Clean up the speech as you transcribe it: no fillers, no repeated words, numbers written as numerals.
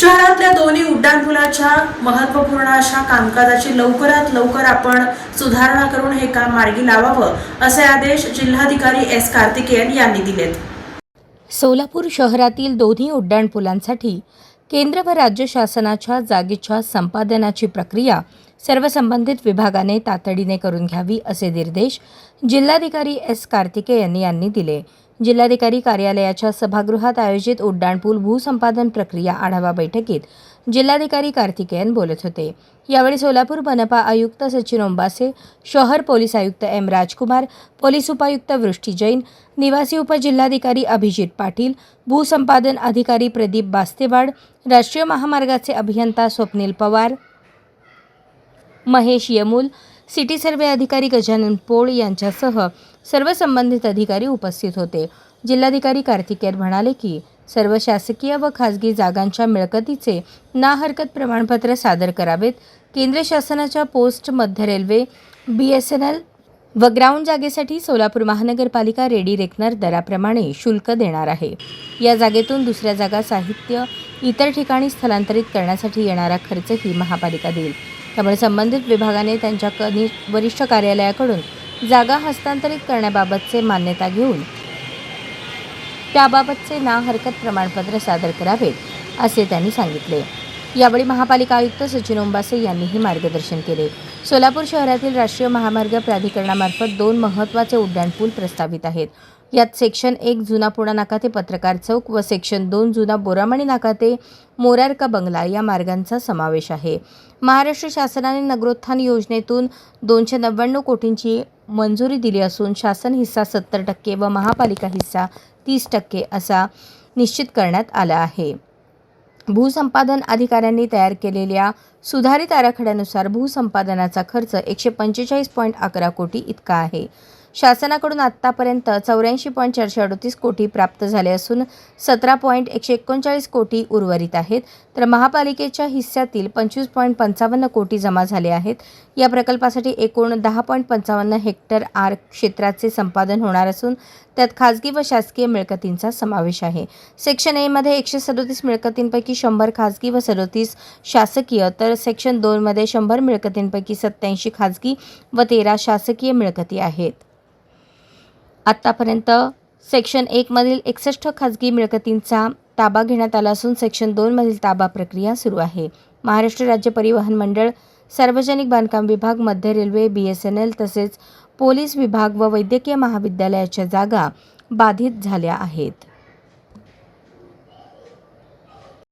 शहरातल्या दोन्ही उड्डाणपुलाच्या महत्त्वपूर्ण अशा कामकाजाची लवकरात लवकर आपण सुधारणा करून हे काम मार्गी लावावं असे आदेश जिल्हाधिकारी एस कार्तिकेयन यांनी दिलेत। सोलापूर शहरातील दोन्ही उड्डाणपुलांसाठी केंद्र व राज्य शासनाच्या जागेच्या संपादनाची प्रक्रिया सर्व संबंधित विभागाने तातडीने करून घ्यावी असे निर्देश जिल्हाधिकारी एस कार्तिकेयन यांनी दिले। जिल्हाधिकारी कार्यालयाच्या सभागृहात आयोजित उड्डाणपूल भूसंपादन प्रक्रिया आढावा बैठकीत जिल्हाधिकारी कार्तिकेयन बोलत होते। यावेळी सोलापूर मनपा आयुक्त सचिन ओंबासे, शहर पोलीस आयुक्त एम राजकुमार, पोलीस उपायुक्त वृष्टी जैन, निवासी उपजिल्हाधिकारी अभिजित पाटील, भूसंपादन अधिकारी प्रदीप बास्तेवाड, राष्ट्रीय महामार्गाचे अभियंता स्वप्नील पवार, महेश यमूल, सिटी सर्वे अधिकारी गजानन पोळ यांच्यासह सर्व संबंधित अधिकारी उपस्थित होते। जिल्हाधिकारी कार्तिकेयन म्हणाले की सर्व शासकीय व खासगी जागांच्या मिळकतीचे ना हरकत प्रमाणपत्र सादर करावेत। केंद्र शासनाच्या पोस्ट, मध्य रेल्वे, BSNL व ग्राउंड जागेसाठी सोलापूर महानगरपालिका रेडी रेकनर दराप्रमाणे शुल्क देणार आहे। या जागेतून दुसऱ्या जागा, साहित्य इतर ठिकाणी स्थलांतरित करण्यासाठी येणारा खर्चही महापालिका देईल। त्यामुळे संबंधित विभागाने त्यांच्या वरिष्ठ कार्यालयाकडून जागा हस्तांतरित करण्याबाबतचे मान्यता घेऊन त्याबाबतचे ना हरकत प्रमाणपत्र सादर करावेत असे त्यांनी सांगितले। यावेळी महापालिका आयुक्त सचिन ओंबासे यांनीही मार्गदर्शन केले। सोलापूर शहरातील राष्ट्रीय महामार्ग प्राधिकरणामार्फत 2 महत्त्वाचे उड्डाणपूल प्रस्तावित आहेत। यात सेक्शन 1 जुना पुणा नाका ते पत्रकार चौक व सेक्शन 2 जुना बोरामणी नाका ते मोरारका बंगला या मार्गांचा समावेश आहे। महाराष्ट्र शासनाने नगरोत्थान योजनेतून 299 कोटींची मंजुरी दिली असून शासन हिस्सा 70% व महापालिका हिस्सा 30% असा निश्चित करण्यात आला आहे। भूसंपादन अधिकाऱ्यांनी तयार केलेल्या सुधारित आराखड्यानुसार भूसंपादनाचा खर्च 145.11 कोटी इतका आहे। शासनाकडून आत्तापर्यंत 84.438 कोटी प्राप्त झाले असून 17.139 कोटी उर्वरित आहेत, तर महापालिकेच्या हिस्स्यातील 25.55 कोटी जमा झाले आहेत। या प्रकल्पासाठी एकूण 10.55 हेक्टर आर क्षेत्राचे संपादन होणार असून त्यात खाजगी व शासकीय मिळकतींचा समावेश आहे। सेक्शन ए मध्ये 137 मिळकतींपैकी 100 खाजगी व 37 शासकीय, तर सेक्शन 2 मध्ये 100 मिळकतींपैकी 87 खाजगी व 13 शासकीय मिळकती आहेत। आत्तापर्यंत सेक्शन 1 मधील 61 खाजगी मिळकतींचा ताबा घेण्यात आला असून सेक्शन 2 मधील ताबा प्रक्रिया सुरू आहे। महाराष्ट्र राज्य परिवहन मंडळ, सार्वजनिक बांधकाम विभाग, मध्य रेल्वे, BSNL तसेच पोलीस विभाग व वैद्यकीय महाविद्यालयाच्या जागा बाधित झाल्या आहेत।